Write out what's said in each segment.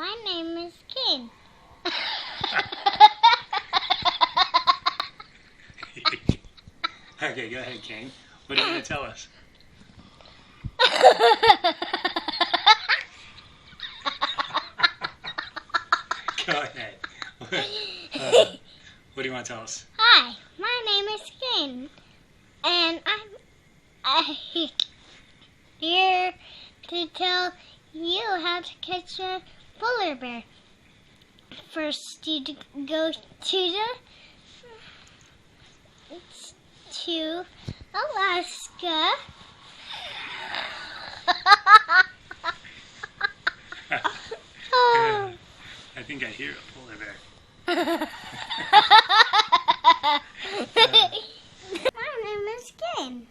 my name is Ken. Okay, go ahead, Kane. What are you going to tell us? Go ahead. What do you want to tell us? Hi, my name is Ken, and I'm here to tell you how to catch a polar bear. First, you go to Alaska. I think I hear a polar bear. My name is Ken,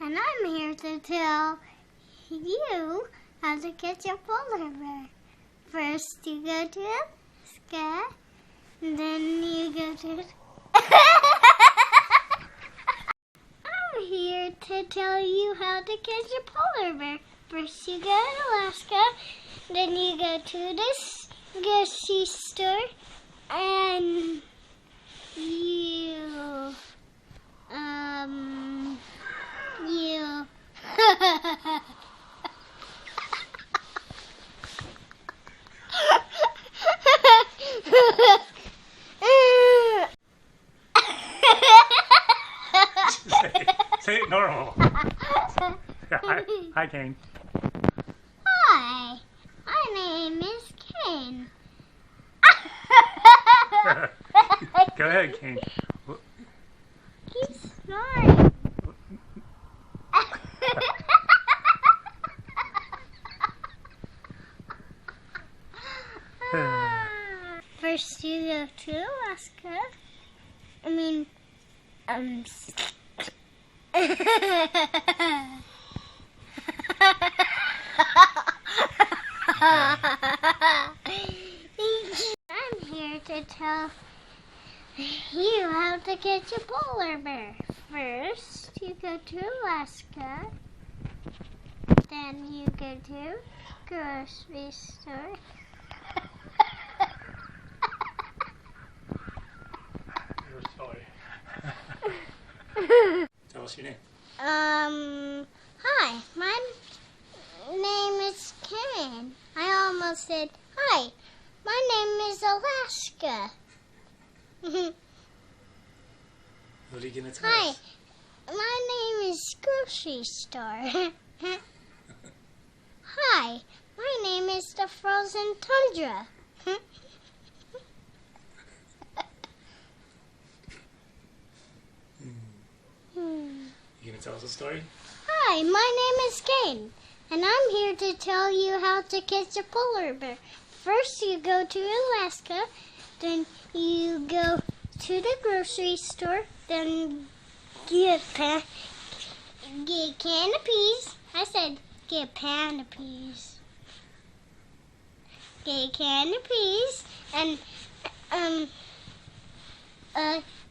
and I'm here to tell you how to catch a polar bear. First, you go to Alaska, then you go to... I'm here to tell you how to catch a polar bear. First, you go to Alaska, then you go to this grocery store, and you Say it normal. Hi, Kane. Hi, my name is Ken. Go ahead, Kane. Keep snoring. First, you go to Alaska. I'm here to tell you how to catch a polar bear. First, you go to Alaska. Then you go to grocery store. Sorry. Tell us your name. Hi, my name is Ken. I almost said, hi, my name is Alaska. What are you going to tell Hi, us? my name is Grocery Store. Hi, my name is the Frozen Tundra. You going to tell us a story? Hi, my name is Kane, and I'm here to tell you how to catch a polar bear. First, you go to Alaska, then you go to the grocery store, then get a can of peas. I said get a pan of peas. Get a can of peas, and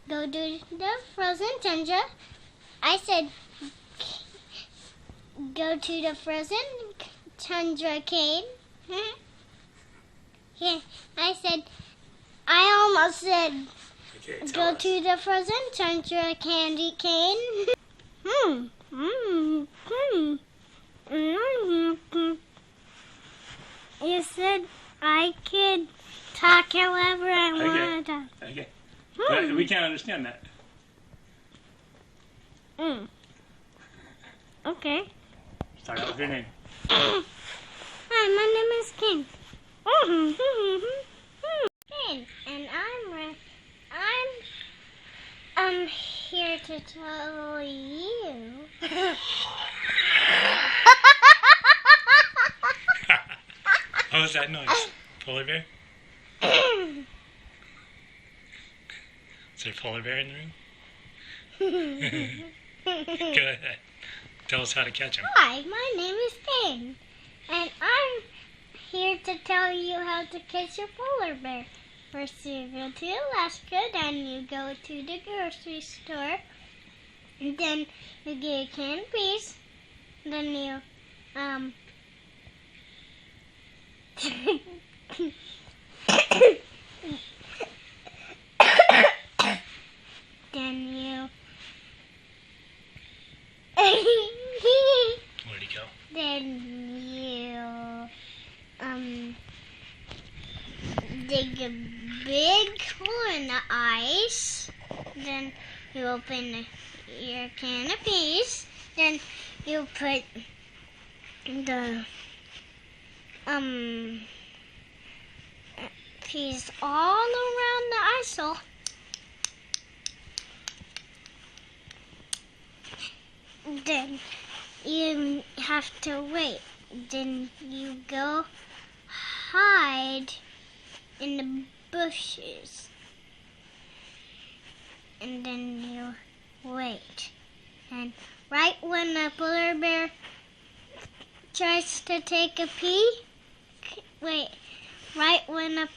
go to the frozen tundra. I said go to the frozen tundra cane. Yeah, I almost said Okay, go to the frozen tundra candy cane. You said I could talk however I want to talk. Okay. But we can't understand that. Okay. Start out with your name. Hi, my name is Ken. Ken, and I'm here to tell you. What was that noise? Polar bear? Is there a polar bear in the room? Go ahead. Tell us how to catch him. Hi, my name is Ken, and I'm here to tell you how to catch a polar bear. First, you go to Alaska, then you go to the grocery store, and then you get a can of peas, then you dig a big hole in the ice. Then you open your can of peas. Then you put the peas all around the ice hole. Then you have to wait. Then you go hide in the bushes. And then you wait. And right when the polar bear tries to take a pee, right when a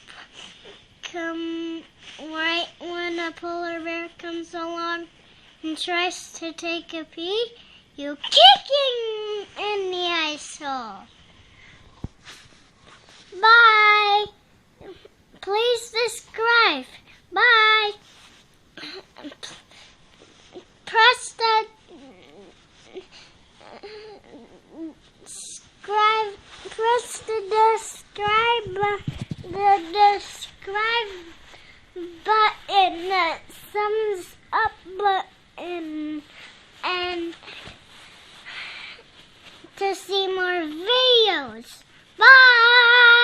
polar bear comes along and tries to take a pee, you kick him in the ice hole. Bye. Please subscribe. Bye. Press the subscribe button, the thumbs up button, and to see more videos. Bye!